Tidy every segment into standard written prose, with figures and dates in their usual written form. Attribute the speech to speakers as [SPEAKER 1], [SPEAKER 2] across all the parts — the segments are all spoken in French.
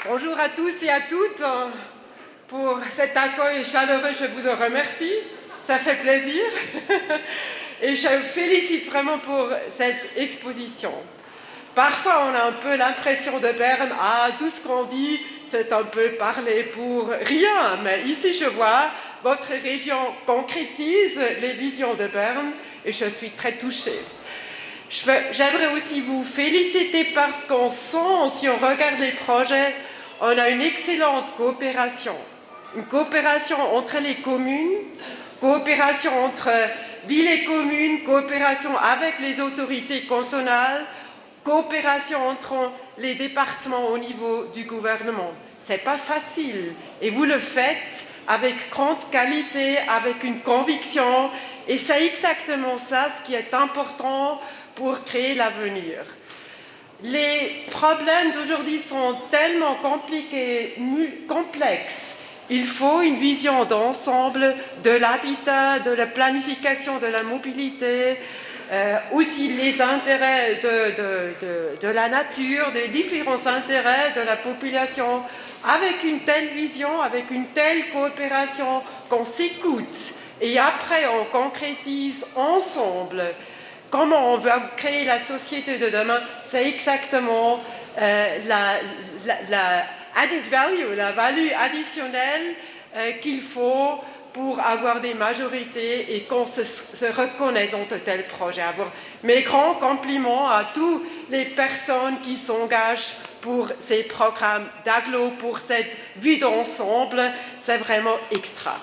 [SPEAKER 1] Bonjour à tous et à toutes. Pour cet accueil chaleureux, je vous en remercie. Ça fait plaisir. Et je vous félicite vraiment pour cette exposition. Parfois, on a un peu l'impression de Berne, tout ce qu'on dit, c'est un peu parler pour rien. Mais ici, je vois, votre région concrétise les visions de Berne et je suis très touchée. J'aimerais aussi vous féliciter parce qu'on sent, si on regarde les projets, on a une excellente coopération. Une coopération entre les communes, coopération entre villes et communes, coopération avec les autorités cantonales, coopération entre les départements au niveau du gouvernement. Ce n'est pas facile et vous le faites avec grande qualité, avec une conviction et c'est exactement ça ce qui est important pour créer l'avenir. Les problèmes d'aujourd'hui sont tellement compliqués, complexes. Il faut une vision d'ensemble de l'habitat, de la planification de la mobilité, aussi les intérêts de la nature, des différents intérêts de la population. Avec une telle vision, avec une telle coopération, qu'on s'écoute et après on concrétise ensemble comment on veut créer la société de demain, c'est exactement la added value, la value additionnelle qu'il faut pour avoir des majorités et qu'on se reconnaît dans de tels projets. Mes grands compliments à toutes les personnes qui s'engagent pour ces programmes d'agglo, pour cette vue d'ensemble, c'est vraiment extra.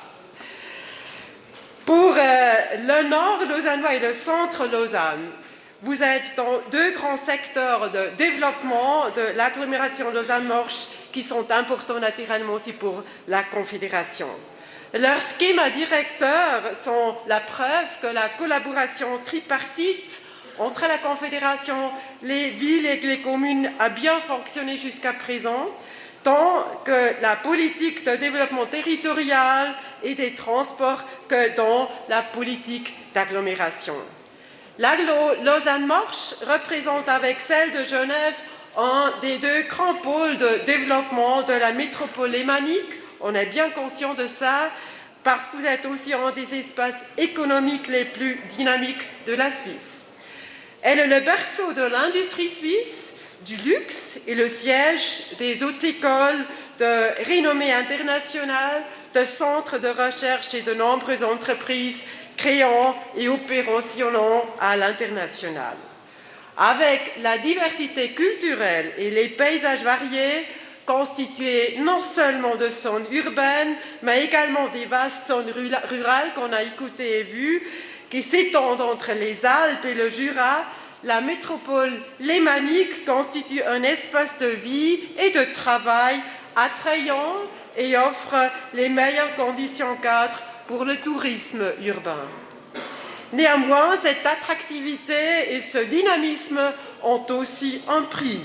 [SPEAKER 1] Pour le nord lausannois et le centre Lausanne, vous êtes dans deux grands secteurs de développement de l'agglomération Lausanne-Morges qui sont importants naturellement aussi pour la Confédération. Leurs schémas directeurs sont la preuve que la collaboration tripartite entre la Confédération, les villes et les communes a bien fonctionné jusqu'à présent, tant que la politique de développement territorial et des transports que dans la politique d'agglomération. L'agglo Lausanne-Morges représente avec celle de Genève un des deux grands pôles de développement de la métropole lémanique. On est bien conscient de ça parce que vous êtes aussi un des espaces économiques les plus dynamiques de la Suisse. Elle est le berceau de l'industrie suisse, du luxe et le siège des hautes écoles de renommée internationale, de centres de recherche et de nombreuses entreprises créant et opérationnant à l'international. Avec la diversité culturelle et les paysages variés, constitués non seulement de zones urbaines, mais également des vastes zones rurales qu'on a écoutées et vues, qui s'étendent entre les Alpes et le Jura, la métropole lémanique constitue un espace de vie et de travail attrayant et offre les meilleures conditions cadres pour le tourisme urbain. Néanmoins, cette attractivité et ce dynamisme ont aussi un prix.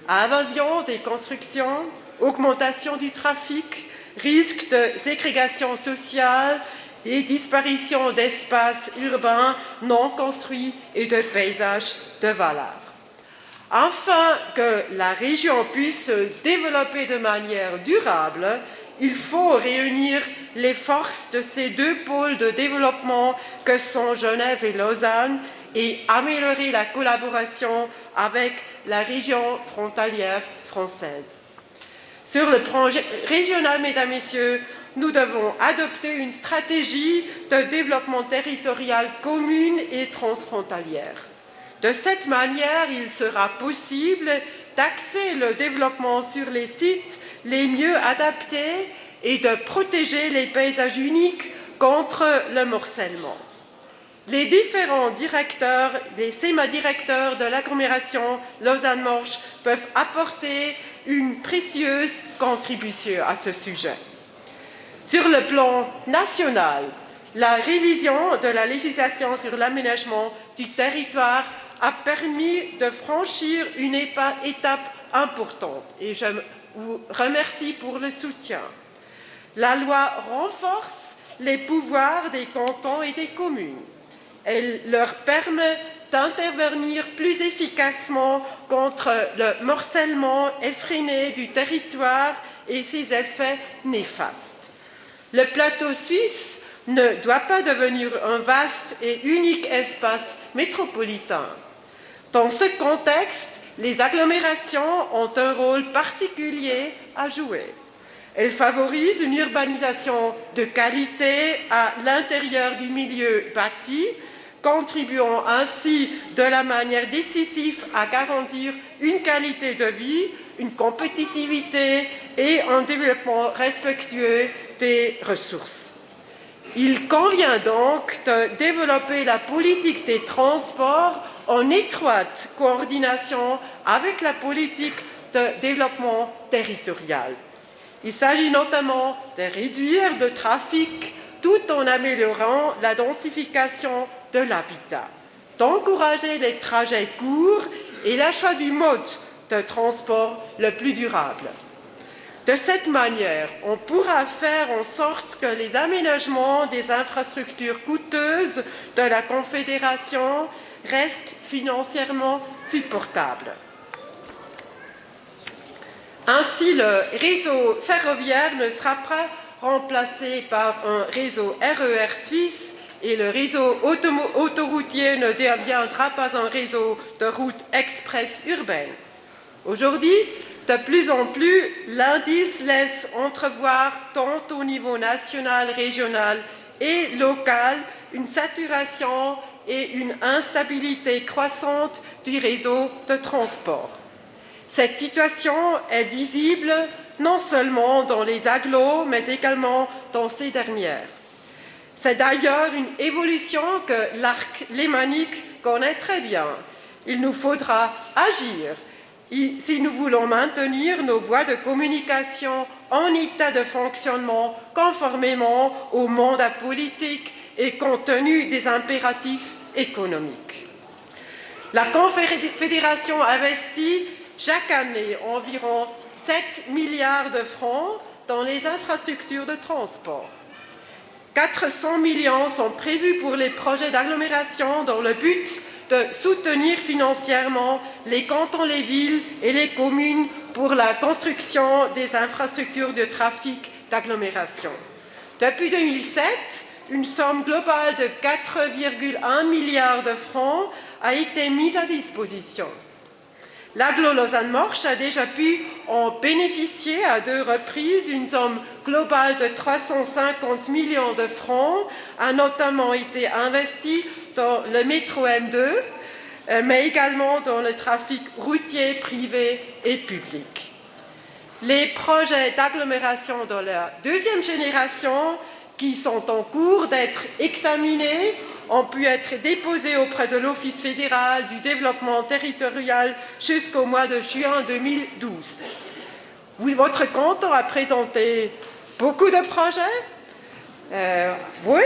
[SPEAKER 1] Invasion des constructions, augmentation du trafic, risque de ségrégation sociale et disparition d'espaces urbains non construits et de paysages de valeur. Afin que la région puisse se développer de manière durable, il faut réunir les forces de ces deux pôles de développement que sont Genève et Lausanne et améliorer la collaboration avec la région frontalière française. Sur le plan régional, mesdames, messieurs, nous devons adopter une stratégie de développement territorial commune et transfrontalière. De cette manière, il sera possible d'axer le développement sur les sites les mieux adaptés et de protéger les paysages uniques contre le morcellement. Les différents directeurs, les schémas directeurs de l'agglomération Lausanne-Morges peuvent apporter une précieuse contribution à ce sujet. Sur le plan national, la révision de la législation sur l'aménagement du territoire a permis de franchir une étape importante et je vous remercie pour le soutien. La loi renforce les pouvoirs des cantons et des communes. Elle leur permet d'intervenir plus efficacement contre le morcellement effréné du territoire et ses effets néfastes. Le plateau suisse ne doit pas devenir un vaste et unique espace métropolitain. Dans ce contexte, les agglomérations ont un rôle particulier à jouer. Elles favorisent une urbanisation de qualité à l'intérieur du milieu bâti, contribuant ainsi de la manière décisive à garantir une qualité de vie, une compétitivité et un développement respectueux des ressources. Il convient donc de développer la politique des transports en étroite coordination avec la politique de développement territorial. Il s'agit notamment de réduire le trafic tout en améliorant la densification de l'habitat, d'encourager les trajets courts et l'achat du mode de transport le plus durable. De cette manière, on pourra faire en sorte que les aménagements des infrastructures coûteuses de la Confédération restent financièrement supportables. Ainsi, le réseau ferroviaire ne sera pas remplacé par un réseau RER suisse et le réseau autoroutier ne deviendra pas un réseau de routes express urbaines. Aujourd'hui, de plus en plus, l'indice laisse entrevoir, tant au niveau national, régional et local, une saturation et une instabilité croissante du réseau de transport. Cette situation est visible non seulement dans les agglos, mais également dans ces dernières. C'est d'ailleurs une évolution que l'arc lémanique connaît très bien. Il nous faudra agir si nous voulons maintenir nos voies de communication en état de fonctionnement conformément au mandat politique et compte tenu des impératifs économiques. La Confédération investit chaque année environ 7 milliards de francs dans les infrastructures de transport. 400 millions sont prévus pour les projets d'agglomération dans le but de soutenir financièrement les cantons, les villes et les communes pour la construction des infrastructures de trafic d'agglomération. Depuis 2007, une somme globale de 4,1 milliards de francs a été mise à disposition. L'agglo Lausanne-Morche a déjà pu en bénéficier à 2 reprises. Une somme globale de 350 millions de francs a notamment été investie dans le métro M2, mais également dans le trafic routier, privé et public. Les projets d'agglomération de la deuxième génération qui sont en cours d'être examinés ont pu être déposés auprès de l'Office fédéral du développement territorial jusqu'au mois de juin 2012. Votre canton a présenté beaucoup de projets. Oui,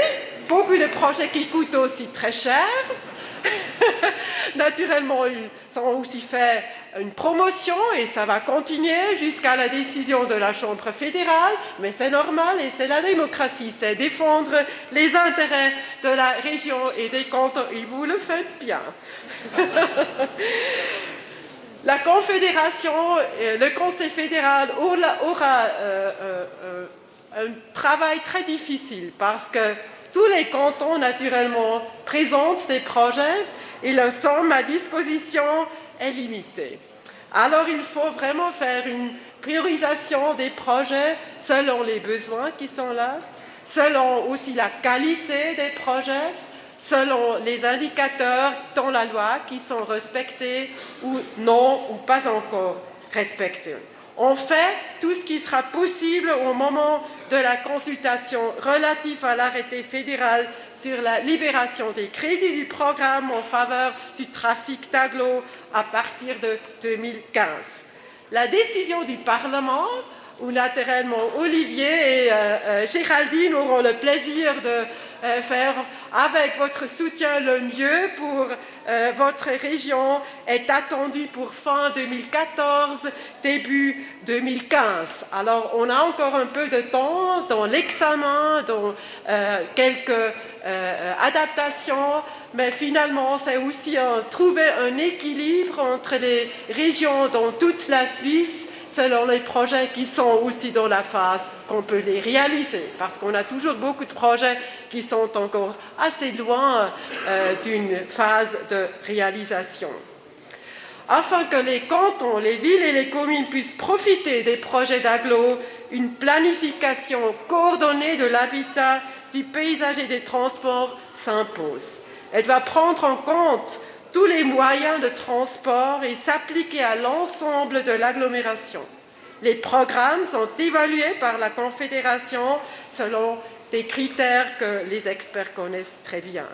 [SPEAKER 1] beaucoup de projets qui coûtent aussi très cher. Naturellement, ils ont aussi fait une promotion et ça va continuer jusqu'à la décision de la Chambre fédérale, mais c'est normal et c'est la démocratie, c'est défendre les intérêts de la région et des cantons et vous le faites bien. La Confédération, le Conseil fédéral aura un travail très difficile parce que tous les cantons, naturellement, présentent des projets et la somme à disposition est limitée. Alors, il faut vraiment faire une priorisation des projets selon les besoins qui sont là, selon aussi la qualité des projets, selon les indicateurs dans la loi qui sont respectés ou non, ou pas encore respectés. On fait tout ce qui sera possible au moment de la consultation relative à l'arrêté fédéral sur la libération des crédits du programme en faveur du trafic d'agglo à partir de 2015. La décision du Parlement où naturellement Olivier et Géraldine auront le plaisir de faire avec votre soutien le mieux pour votre région, est attendu pour fin 2014, début 2015. Alors on a encore un peu de temps dans l'examen, dans quelques adaptations, mais finalement c'est aussi trouver un équilibre entre les régions dans toute la Suisse selon les projets qui sont aussi dans la phase qu'on peut les réaliser, parce qu'on a toujours beaucoup de projets qui sont encore assez loin d'une phase de réalisation. Afin que les cantons, les villes et les communes puissent profiter des projets d'agglo, une planification coordonnée de l'habitat, du paysage et des transports s'impose. Elle doit prendre en compte tous les moyens de transport et s'appliquer à l'ensemble de l'agglomération. Les programmes sont évalués par la Confédération selon des critères que les experts connaissent très bien.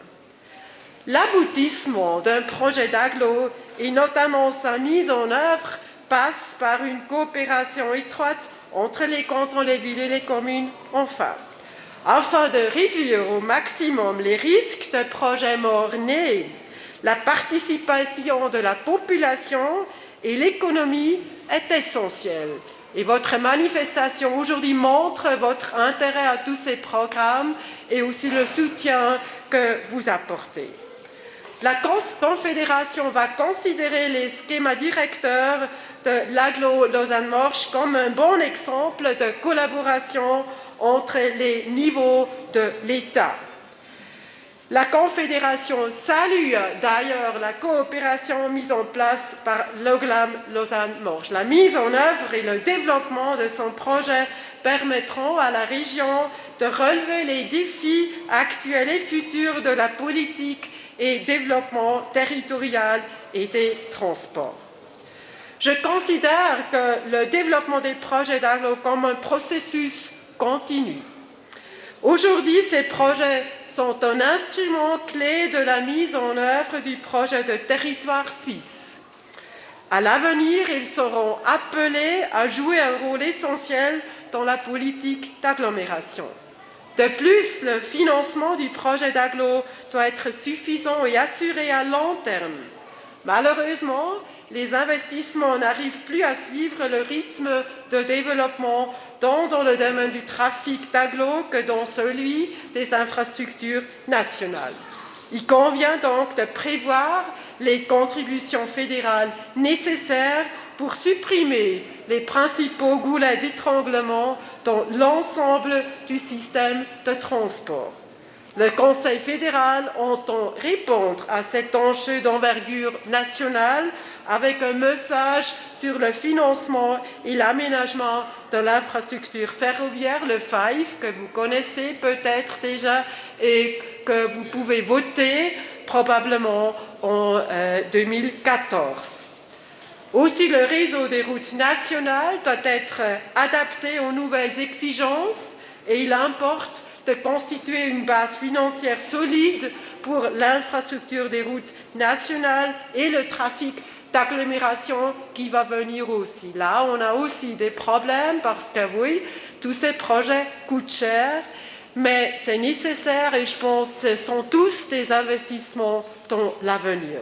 [SPEAKER 1] L'aboutissement d'un projet d'agglo et notamment sa mise en œuvre passe par une coopération étroite entre les cantons, les villes et les communes, enfin. Afin de réduire au maximum les risques de projets mort-nés, la participation de la population et l'économie est essentielle. Et votre manifestation aujourd'hui montre votre intérêt à tous ces programmes et aussi le soutien que vous apportez. La Confédération va considérer les schémas directeurs de l'agglo Lausanne-Morges comme un bon exemple de collaboration entre les niveaux de l'État. La Confédération salue d'ailleurs la coopération mise en place par l'OGLAM Lausanne-Morges. La mise en œuvre et le développement de son projet permettront à la région de relever les défis actuels et futurs de la politique et développement territorial et des transports. Je considère que le développement des projets d'agglo comme un processus continu. Aujourd'hui, ces projets sont un instrument clé de la mise en œuvre du projet de territoire suisse. À l'avenir, ils seront appelés à jouer un rôle essentiel dans la politique d'agglomération. De plus, le financement du projet d'agglo doit être suffisant et assuré à long terme. Malheureusement, les investissements n'arrivent plus à suivre le rythme de développement tant dans le domaine du trafic d'agglo que dans celui des infrastructures nationales. Il convient donc de prévoir les contributions fédérales nécessaires pour supprimer les principaux goulets d'étranglement dans l'ensemble du système de transport. Le Conseil fédéral entend répondre à cet enjeu d'envergure nationale avec un message sur le financement et l'aménagement de l'infrastructure ferroviaire, le FIVE, que vous connaissez peut-être déjà et que vous pouvez voter probablement en 2014. Aussi, le réseau des routes nationales doit être adapté aux nouvelles exigences et il importe de constituer une base financière solide pour l'infrastructure des routes nationales et le trafic d'agglomération qui va venir aussi. Là, on a aussi des problèmes parce que oui, tous ces projets coûtent cher, mais c'est nécessaire et je pense que ce sont tous des investissements dans l'avenir.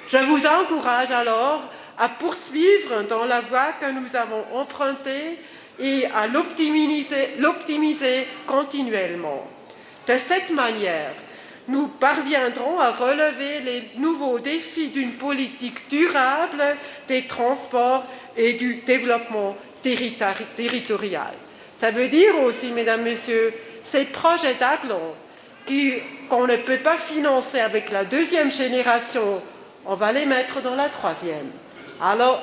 [SPEAKER 1] Je vous encourage alors à poursuivre dans la voie que nous avons empruntée et à l'optimiser continuellement. De cette manière, nous parviendrons à relever les nouveaux défis d'une politique durable des transports et du développement territorial. Ça veut dire aussi, mesdames, messieurs, ces projets d'agglo qu'on ne peut pas financer avec la deuxième génération, on va les mettre dans la troisième. Alors,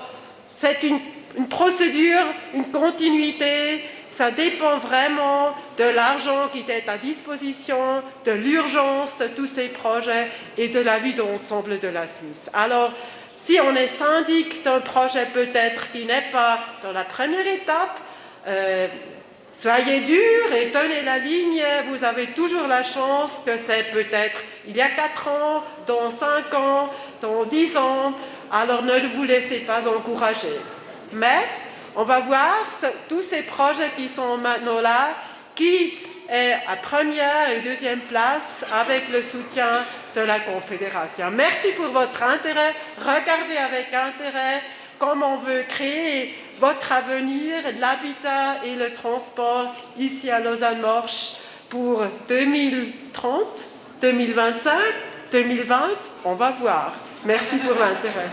[SPEAKER 1] c'est une procédure, une continuité, ça dépend vraiment de l'argent qui est à disposition, de l'urgence de tous ces projets et de la vue d'ensemble de la Suisse. Alors, si on est syndic d'un projet peut-être qui n'est pas dans la première étape, soyez dur et tenez la ligne, vous avez toujours la chance que c'est peut-être il y a 4 ans, dans 5 ans, dans 10 ans, alors ne vous laissez pas encourager. Mais On va voir tous ces projets qui sont maintenant là, qui est à première et deuxième place avec le soutien de la Confédération. Merci pour votre intérêt. Regardez avec intérêt comment on veut créer votre avenir, l'habitat et le transport ici à Lausanne-Morges pour 2030, 2025, 2020. On va voir. Merci pour l'intérêt.